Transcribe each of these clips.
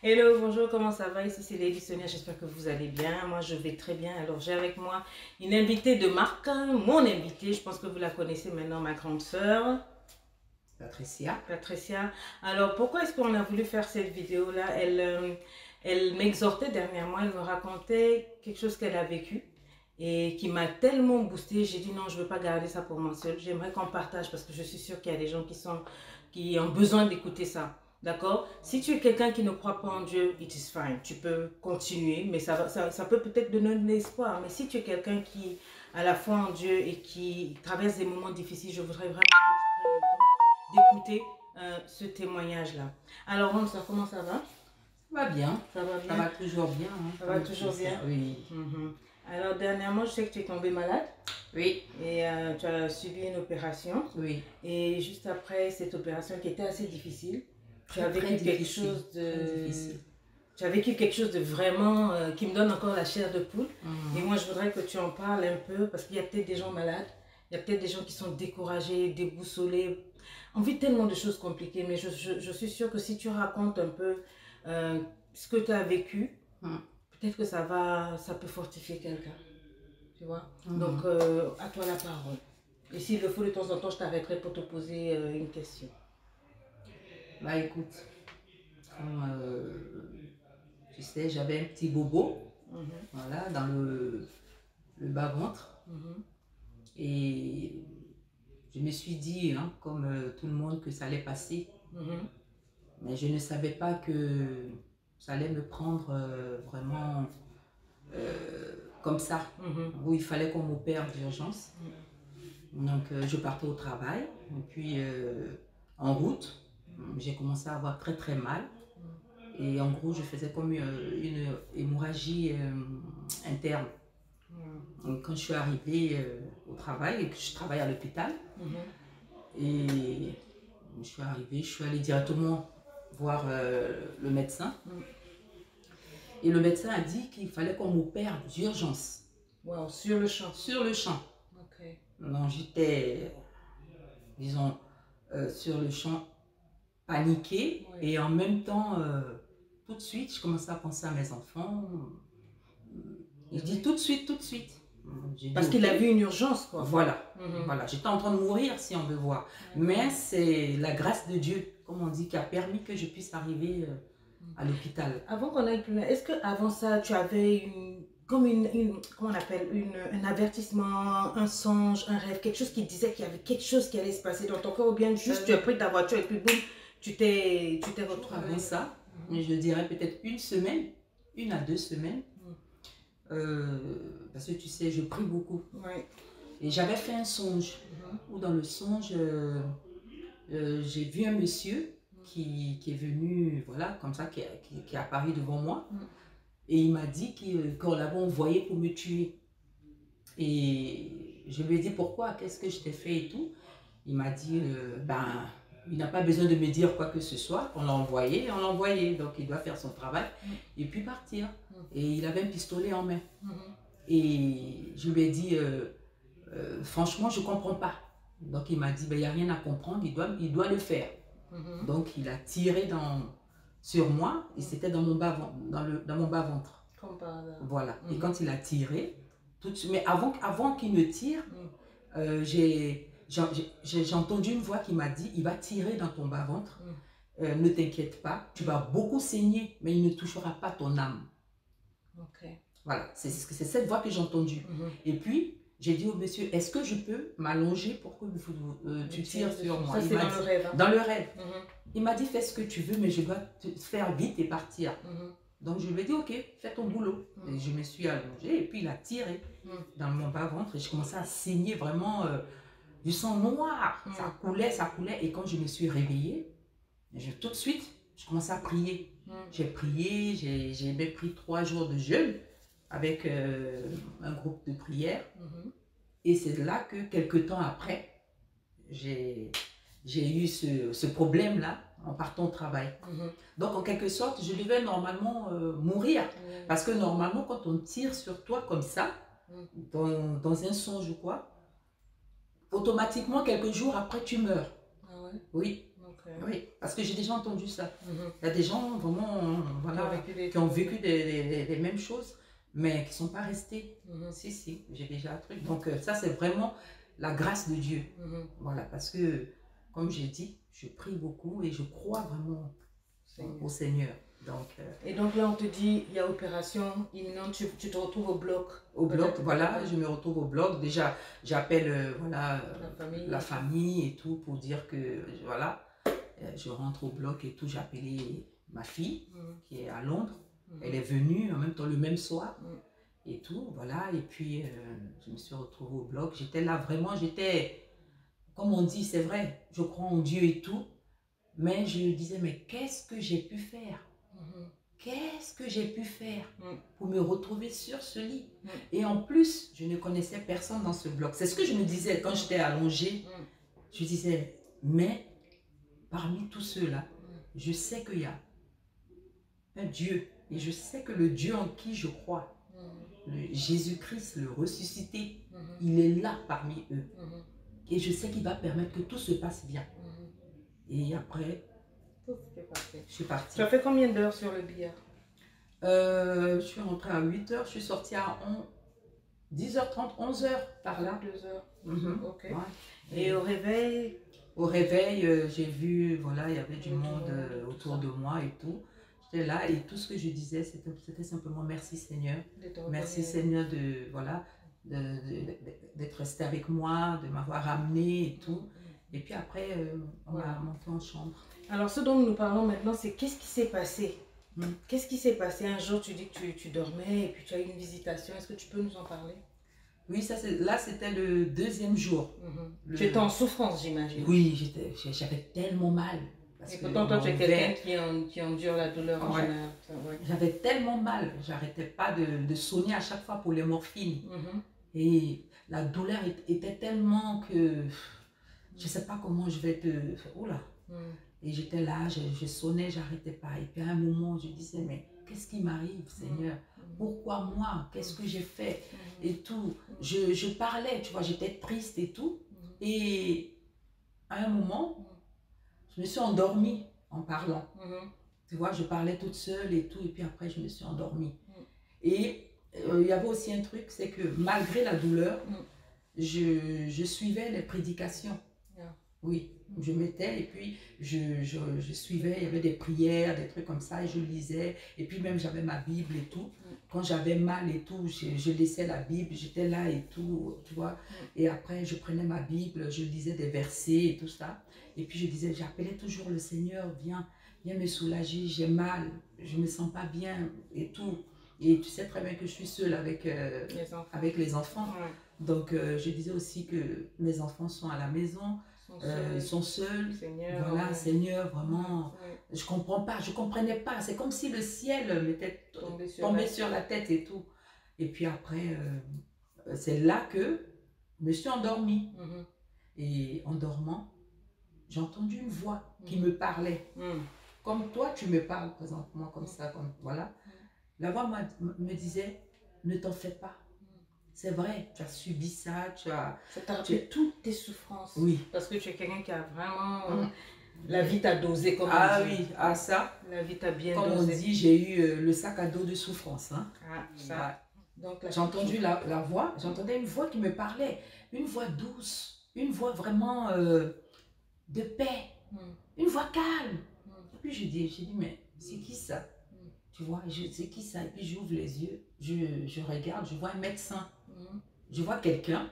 Hello, bonjour, comment ça va? Ici c'est Lady Sonia, j'espère que vous allez bien. Moi je vais très bien. Alors j'ai avec moi une invitée de marque, hein, mon invitée, je pense que vous la connaissez maintenant, ma grande sœur. Patricia. Patricia. Alors pourquoi est-ce qu'on a voulu faire cette vidéo-là? Elle m'exhortait dernièrement, elle me racontait quelque chose qu'elle a vécu et qui m'a tellement boostée. J'ai dit non, je ne veux pas garder ça pour moi seule. J'aimerais qu'on partage parce que je suis sûre qu'il y a des gens qui ont besoin d'écouter ça. D'accord? Si tu es quelqu'un qui ne croit pas en Dieu, it is fine. Tu peux continuer, mais ça peut peut-être donner de l'espoir. Mais si tu es quelqu'un qui a la foi en Dieu et qui traverse des moments difficiles, je voudrais vraiment que tu prennes le temps d'écouter ce témoignage-là. Alors, Ramsa, comment ça va? Ça va bien. Ça va Ça bien? va toujours bien. Hein, Ça va toujours bien? Oui. Alors, dernièrement, je sais que tu es tombée malade. Oui. Et tu as subi une opération. Oui. Et juste après cette opération qui était assez difficile, tu as Très vécu quelque difficile. chose de... Très difficile. Tu as vécu quelque chose de vraiment qui me donne encore la chair de poule. Et moi, je voudrais que tu en parles un peu parce qu'il y a peut-être des gens malades, il y a peut-être des gens qui sont découragés, déboussolés. On vit tellement de choses compliquées, mais je suis sûre que si tu racontes un peu ce que tu as vécu, peut-être que ça peut fortifier quelqu'un. Tu vois? Donc, à toi la parole. Et s'il le faut, de temps en temps, je t'arrêterai pour te poser une question. Bah écoute, comme tu sais, j'avais un petit bobo, voilà, dans le bas-ventre. Et je me suis dit, hein, comme tout le monde, que ça allait passer. Mais je ne savais pas que ça allait me prendre vraiment comme ça, où il fallait qu'on m'opère d'urgence. Donc je partais au travail, et puis en route, j'ai commencé à avoir très très mal. Et en gros, je faisais comme une hémorragie interne. Donc, quand je suis arrivée au travail, et que je travaille à l'hôpital, et je suis arrivée, je suis allée directement voir le médecin. Et le médecin a dit qu'il fallait qu'on m'opère d'urgence. Wow, sur le champ. Sur le champ. Ok. Donc j'étais, disons, sur le champ, paniquée. Oui. Et en même temps, tout de suite, je commençais à penser à mes enfants. Je dis tout de suite, tout de suite. Parce qu'il a vu une urgence, quoi. Voilà, voilà. J'étais en train de mourir, si on veut voir. Mais c'est la grâce de Dieu, comme on dit, qui a permis que je puisse arriver à l'hôpital. Avant qu'on aille plus loin, est-ce qu'avant ça, tu avais comment on appelle, un avertissement, un songe, un rêve, quelque chose qui disait qu'il y avait quelque chose qui allait se passer dans ton corps, ou bien juste tu as pris ta voiture et puis boum, tu t'es retrouvé? Avant ça, mais je dirais peut-être une semaine, 1 à 2 semaines, parce que tu sais, je prie beaucoup. Ouais. Et j'avais fait un songe, où dans le songe, j'ai vu un monsieur qui est venu, voilà, comme ça, qui est apparu devant moi. Et il m'a dit qu'on l'avait envoyé pour me tuer. Et je lui ai dit pourquoi, qu'est-ce que je t'ai fait et tout. Il m'a dit, ben, il n'a pas besoin de me dire quoi que ce soit. On l'a envoyé, donc il doit faire son travail et puis partir. Et il avait un pistolet en main. Et je lui ai dit, franchement, je ne comprends pas. Donc il m'a dit, ben, il n'y a rien à comprendre, il doit le faire. Donc il a tiré sur moi et c'était dans mon bas-ventre. Voilà. Et quand il a tiré, tout de suite, mais avant qu'il ne tire, j'ai entendu une voix qui m'a dit, il va tirer dans ton bas-ventre, ne t'inquiète pas, tu vas beaucoup saigner, mais il ne touchera pas ton âme. Voilà, c'est cette voix que j'ai entendue. Et puis, j'ai dit au monsieur, est-ce que je peux m'allonger pour que tu tires sur moi? Ça, c'est dans le rêve. Hein? Dans le rêve. Il m'a dit, fais ce que tu veux, mais je dois te faire vite et partir. Donc, je lui ai dit, ok, fais ton boulot. Et je me suis allongée et puis il a tiré dans mon bas-ventre et je commençais à saigner vraiment du sang noir. Ça coulait. Et quand je me suis réveillée, tout de suite, je commençais à prier. J'ai prié, j'ai même pris 3 jours de jeûne avec un groupe de prière. Et c'est là que, quelques temps après, j'ai eu ce problème-là en partant au travail. Donc, en quelque sorte, je devais normalement mourir. Parce que normalement, quand on tire sur toi comme ça, dans un songe ou quoi, automatiquement, quelques jours après, tu meurs. Ah ouais? Oui. Oui, parce que j'ai déjà entendu ça. Il y a des gens vraiment, voilà, qui ont vécu les mêmes choses, mais qui ne sont pas restés. Si, j'ai déjà un truc. Donc ça, c'est vraiment la grâce de Dieu. Voilà, parce que, comme j'ai dit, je prie beaucoup et je crois vraiment au Seigneur. Donc, et donc là, on te dit, il y a opération imminente, tu te retrouves au bloc. Au bloc, voilà, je me retrouve au bloc. Déjà, j'appelle voilà, la famille et tout pour dire que, voilà, je rentre au bloc et tout. J'ai appelé ma fille qui est à Londres. Elle est venue en même temps le même soir et tout, voilà. Et puis, je me suis retrouvée au bloc. J'étais là, vraiment, comme on dit, c'est vrai, je crois en Dieu et tout. Mais je me disais, mais qu'est-ce que j'ai pu faire? Qu'est-ce que j'ai pu faire pour me retrouver sur ce lit? Et en plus, je ne connaissais personne dans ce bloc. C'est ce que je me disais quand j'étais allongée. Je disais, mais parmi tous ceux-là, je sais qu'il y a un Dieu. Et je sais que le Dieu en qui je crois, Jésus-Christ, le ressuscité, il est là parmi eux. Et je sais qu'il va permettre que tout se passe bien. Et après, je suis partie. Tu as fait combien d'heures sur le billard? Je suis rentrée à 8h, je suis sortie à 10h30, 11h par là. 2h. Ok. Ouais. Et au réveil? Au réveil, j'ai vu, voilà, il y avait du monde autour de moi et tout. J'étais là et tout ce que je disais, c'était simplement merci Seigneur. Merci Seigneur d'être resté avec moi, de m'avoir amené et tout. Et puis après, on m'a monté en chambre. Alors, ce dont nous parlons maintenant, c'est qu'est-ce qui s'est passé? Qu'est-ce qui s'est passé? Un jour, tu dis que tu dormais et puis tu as eu une visitation. Est-ce que tu peux nous en parler? Oui, là, c'était le deuxième jour. Tu étais en souffrance, j'imagine. Oui, j'avais tellement mal. Et pourtant, toi, tu es quelqu'un qui endure la douleur en général. J'avais tellement mal. J'arrêtais pas de sonner à chaque fois pour les morphines. Et la douleur était tellement que je ne sais pas comment je vais te... Oula. Et j'étais là, je sonnais, j'arrêtais pas. Et puis à un moment, je disais, mais qu'est-ce qui m'arrive, Seigneur? Pourquoi moi? Qu'est-ce que j'ai fait? Et tout. Je parlais, tu vois, j'étais triste et tout. Et à un moment, je me suis endormie en parlant. Tu vois, je parlais toute seule et tout. Et puis après, je me suis endormie. Et il y avait aussi un truc, c'est que malgré la douleur, je suivais les prédications. Oui, je mettais et puis je suivais, il y avait des prières, des trucs comme ça et je lisais. Et puis même j'avais ma Bible et tout. Quand j'avais mal et tout, je laissais la Bible, j'étais là et tout, tu vois. Et après je prenais ma Bible, je lisais des versets et tout ça. Et puis je disais, j'appelais toujours le Seigneur, viens me soulager, j'ai mal, je me sens pas bien et tout. Et tu sais très bien que je suis seule avec les enfants. Donc je disais aussi que mes enfants sont à la maison. Ils sont seuls, Seigneur, voilà, Seigneur, vraiment, je comprends pas, je comprenais pas, c'est comme si le ciel m'était tombé sur la tête et tout. Et puis après, c'est là que je me suis endormie. Et en dormant, j'ai entendu une voix qui me parlait, comme toi tu me parles présentement, comme ça, comme voilà. La voix me disait, ne t'en fais pas. C'est vrai, tu as subi ça, Ça t'a rappelé toutes tes souffrances. Oui. Parce que tu es quelqu'un qui a vraiment... La vie t'a dosé, comme on dit. Ah oui, ça. La vie t'a bien dosé. Comme on dit, j'ai eu le sac à dos de souffrance. Hein. Ça. J'ai entendu la voix, j'entendais une voix qui me parlait. Une voix douce, une voix vraiment de paix, une voix calme. Et puis je dis, mais c'est qui ça? Tu vois, c'est qui ça? Et puis j'ouvre les yeux, je regarde, je vois un médecin. Je vois quelqu'un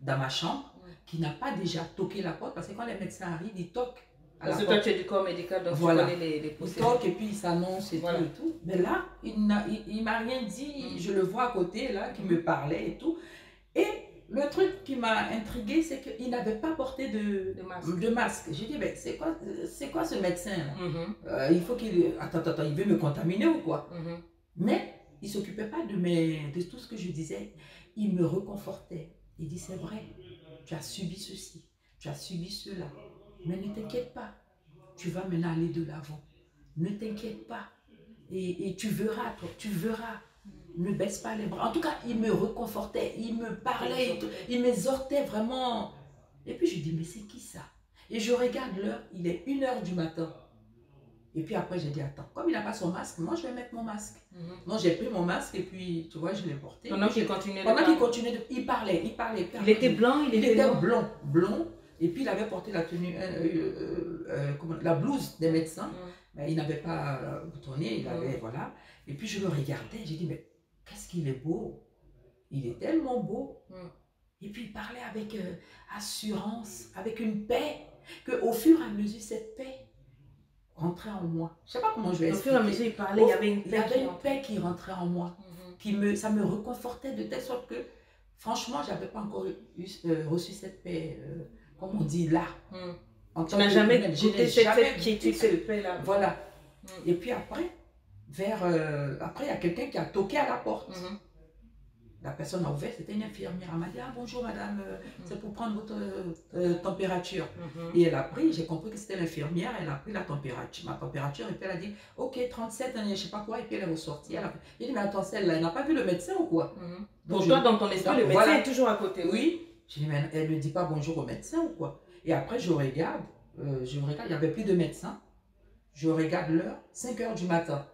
dans ma chambre qui n'a pas déjà toqué la porte parce que quand les médecins arrivent, ils toquent à la porte. Parce que toi tu es du corps médical, donc voilà. Tu connais les procédures. Ils toquent et puis ils s'annoncent et tout et tout. Mais là, il ne m'a rien dit. Je le vois à côté là, qui me parlait et tout. Et le truc qui m'a intriguée, c'est qu'il n'avait pas porté de masque. J'ai dit, mais c'est quoi ce médecin là? Il faut qu'il... Attends, il veut me contaminer ou quoi? Mais il ne s'occupait pas de tout ce que je disais. Il me reconfortait. Il dit, c'est vrai, tu as subi ceci, tu as subi cela. Mais ne t'inquiète pas, tu vas maintenant aller de l'avant. Ne t'inquiète pas. Et tu verras, toi, tu verras. Ne baisse pas les bras. En tout cas, il me reconfortait, il me parlait, il m'exhortait vraiment. Et puis je dis, mais c'est qui ça? Et je regarde l'heure, il est 1 h du matin. Et puis après, j'ai dit, attends, comme il n'a pas son masque, moi, je vais mettre mon masque. Non, j'ai pris mon masque et puis, tu vois, je l'ai porté. Pendant qu'il continuait il parlait. Il était blanc, il était blond. Et puis, il avait porté la tenue, la blouse des médecins. Mais il n'avait pas boutonné, il avait, voilà. Et puis, je le regardais, j'ai dit, mais qu'est-ce qu'il est beau. Il est tellement beau. Et puis, il parlait avec assurance, avec une paix, qu'au fur et à mesure, cette paix rentrait en moi. Je ne sais pas comment je vais expliquer. Au fur et à mesure, il parlait, il y avait une paix qui rentrait en moi. Ça me reconfortait de telle sorte que, franchement, je n'avais pas encore reçu cette paix, comme on dit, là. Tu n'as jamais goûté cette paix-là. Voilà. Et puis après, après, il y a quelqu'un qui a toqué à la porte. La personne a ouvert, c'était une infirmière. Elle m'a dit, ah bonjour madame, c'est pour prendre votre température. Et elle a pris, j'ai compris que c'était l'infirmière, elle a pris ma température, et puis elle a dit, ok, 37, je ne sais pas quoi, et puis elle est ressortie. J'ai dit, mais attends, celle-là, elle n'a pas vu le médecin ou quoi? Pour toi, dans ton esprit, le médecin est toujours à côté. Oui. J'ai dit, mais elle ne dit pas bonjour au médecin ou quoi? Et après, je regarde, il n'y avait plus de médecin. Je regarde l'heure, 5 h du matin.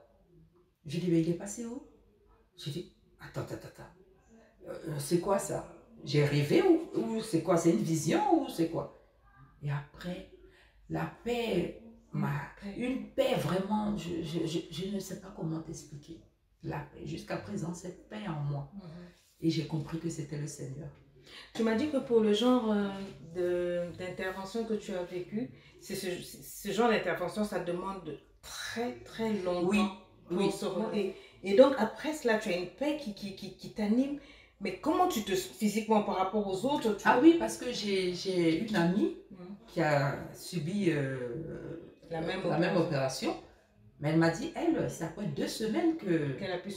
J'ai dit, mais il est passé où? J'ai dit, attends. C'est quoi ça? J'ai rêvé ou c'est quoi? C'est une vision ou c'est quoi? Et après, la paix, une paix vraiment, je ne sais pas comment t'expliquer. La paix, jusqu'à présent, cette paix en moi. Et j'ai compris que c'était le Seigneur. Tu m'as dit que pour le genre d'intervention que tu as vécu, ce genre d'intervention, ça demande très très longtemps. Oui. Et donc après cela, tu as une paix qui t'anime. Mais comment tu te physiquement par rapport aux autres? Ah oui, parce que j'ai une amie qui a subi la même opération. Mais elle m'a dit, elle, c'est après 2 semaines qu'elle a pu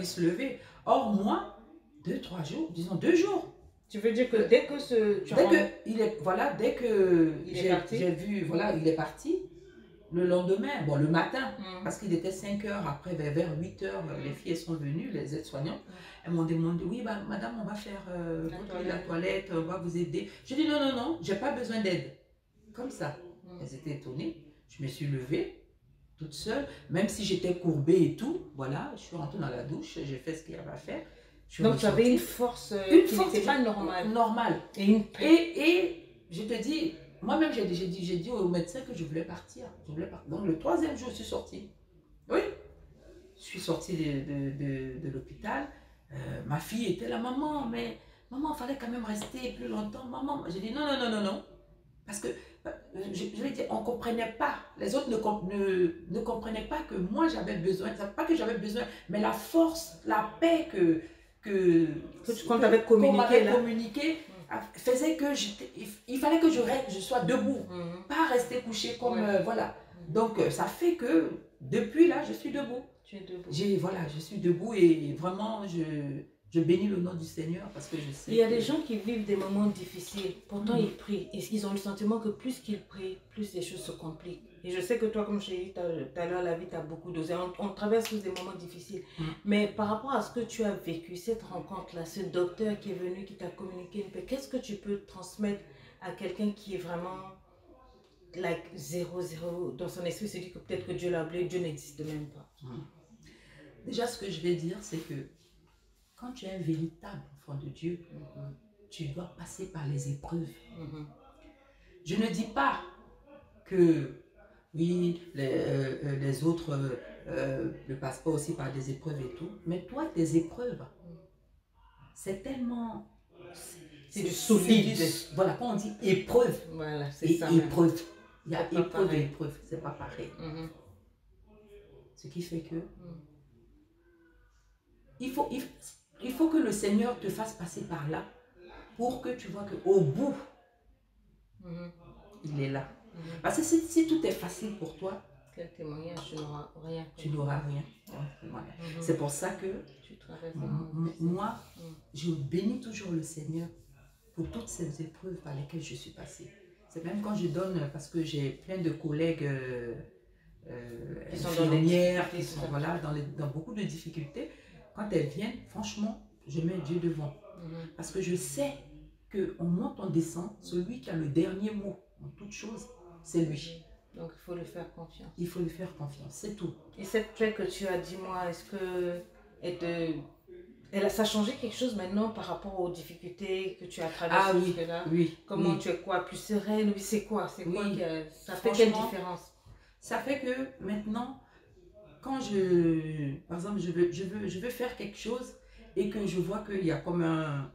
se lever. Or, moi, 2-3 jours, disons 2 jours. Tu veux dire que dès que j'ai vu, voilà, il est parti. Le lendemain, bon, le matin, parce qu'il était 5 h, après vers 8 h, les filles sont venues, les aides-soignantes. Elles m'ont demandé, oui, bah, madame, on va faire la toilette, on va vous aider. Je dis, non, j'ai pas besoin d'aide. Comme ça. Elles étaient étonnées. Je me suis levée, toute seule, même si j'étais courbée et tout. Voilà, je suis rentrée dans la douche, j'ai fait ce qu'il y avait à faire. Donc, tu avais une force qui n'était pas normale. Et une paix. Et je te dis, moi-même, j'ai dit au médecin que je voulais partir. Donc, le 3e jour, je suis sortie. Oui. Je suis sortie de l'hôpital. Ma fille était là, maman, il fallait quand même rester plus longtemps. Maman, j'ai dit non. Parce que, je l'ai dit, on ne comprenait pas. Les autres ne comprenaient pas que moi, j'avais besoin. Pas que j'avais besoin, mais la force, la paix qu'on t'avait communiqué, faisait que il fallait que je sois debout, pas rester couché comme voilà. Donc ça fait que depuis là je suis debout. Tu es debout. Je suis debout et vraiment je bénis le nom du Seigneur parce que je sais. Il y a des gens qui vivent des moments difficiles, pourtant ils prient et ils ont le sentiment que plus qu'ils prient, plus les choses se compliquent. Et je sais que toi, comme je t'ai dit tout à l'heure, la vie t'a beaucoup dosé. On traverse tous des moments difficiles. Mais par rapport à ce que tu as vécu, cette rencontre-là, ce docteur qui est venu, qui t'a communiqué une paix, qu'est-ce que tu peux transmettre à quelqu'un qui est vraiment like 0 dans son esprit, se dit que peut-être que Dieu l'a appelé, Dieu n'existe même pas. Déjà, ce que je vais dire, c'est que quand tu es un véritable enfant de Dieu, tu dois passer par les épreuves. Je ne dis pas que oui, les autres ne passent pas aussi par des épreuves et tout, mais toi, tes épreuves, c'est tellement... C'est du solide. Voilà, quand on dit épreuve, voilà, c'est ça. Épreuve. Il y a épreuve et épreuve, c'est pas pareil. Ce qui fait que il faut que le Seigneur te fasse passer par là pour que tu vois qu'au bout, il est là. Parce que si tout est facile pour toi, quel témoignage, tu n'auras rien. Tu n'auras rien. Voilà. C'est pour ça que moi, je bénis toujours le Seigneur pour toutes ces épreuves par lesquelles je suis passée. C'est même quand je donne, parce que j'ai plein de collègues infirmières qui sont dans beaucoup de difficultés. Quand elles viennent, franchement, je mets Dieu devant. Parce que je sais qu'on monte, on descend, celui qui a le dernier mot, en toute chose, c'est lui. Donc il faut lui faire confiance. Il faut lui faire confiance, c'est tout. Et cette plaie que tu as dit, moi, est-ce que ça a changé quelque chose maintenant par rapport aux difficultés que tu as traversées jusque-là? Oui. Comment tu es quoi? Plus sereine? Oui, c'est quoi? Ça fait quelle différence? Ça fait que maintenant, quand par exemple, je veux faire quelque chose et que je vois qu'il y a comme un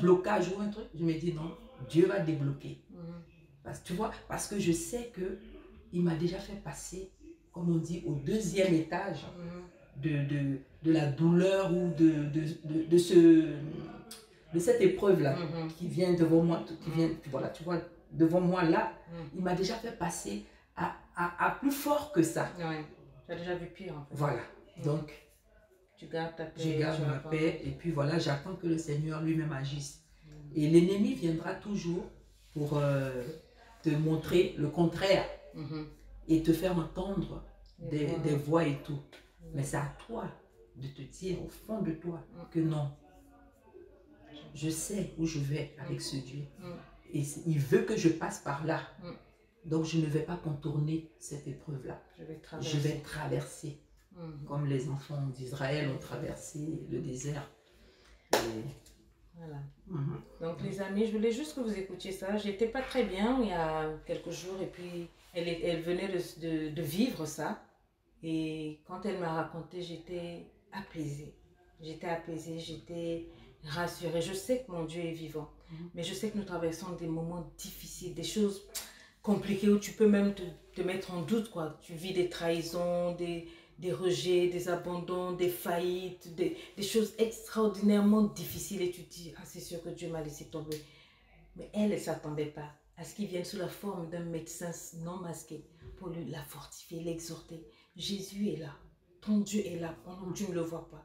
blocage ou un truc, je me dis non, Dieu va débloquer. Parce que je sais qu'il m'a déjà fait passer, comme on dit, au deuxième étage de la douleur ou de cette épreuve-là qui vient devant moi, voilà, tu vois, devant moi là, il m'a déjà fait passer à plus fort que ça. Ouais. Tu as déjà vu pire en fait. Voilà, donc tu gardes ta paix. Je garde ma paix et puis voilà, j'attends que le Seigneur lui-même agisse. Et l'ennemi viendra toujours pour te montrer le contraire et te faire entendre des voix et tout. Mais c'est à toi de te dire au fond de toi que non, je sais où je vais avec ce Dieu. Et il veut que je passe par là. Donc je ne vais pas contourner cette épreuve-là. Je vais traverser. Comme les enfants d'Israël ont traversé le désert. Voilà. Donc les amis, je voulais juste que vous écoutiez ça. J'étais pas très bien il y a quelques jours et puis elle venait de vivre ça. Et quand elle m'a raconté, j'étais apaisée. J'étais rassurée. Je sais que mon Dieu est vivant. Mais je sais que nous traversons des moments difficiles, des choses compliquées où tu peux même te mettre en doute, quoi. Tu vis des trahisons, des rejets, des abandons, des faillites, des choses extraordinairement difficiles et tu te dis, ah c'est sûr que Dieu m'a laissé tomber. Mais elle ne s'attendait pas à ce qu'il vienne sous la forme d'un médecin non masqué pour la fortifier, l'exhorter. Jésus est là, ton Dieu est là, pendant que tu ne le vois pas.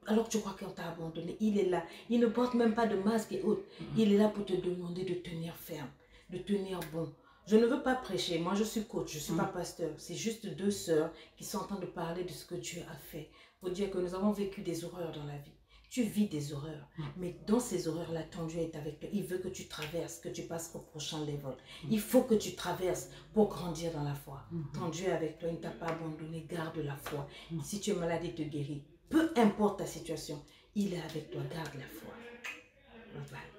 Alors que tu crois qu'on t'a abandonné, il est là. Il ne porte même pas de masque et autres. Il est là pour te demander de tenir ferme, de tenir bon. Je ne veux pas prêcher, moi je suis coach, je ne suis pas pasteur. C'est juste deux sœurs qui sont en train de parler de ce que Dieu a fait. Pour dire que nous avons vécu des horreurs dans la vie. Tu vis des horreurs, mais dans ces horreurs-là, ton Dieu est avec toi. Il veut que tu traverses, que tu passes au prochain level. Il faut que tu traverses pour grandir dans la foi. Ton Dieu est avec toi, il ne t'a pas abandonné, garde la foi. Si tu es malade, il te guérit. Peu importe ta situation, il est avec toi, garde la foi. Bye bye.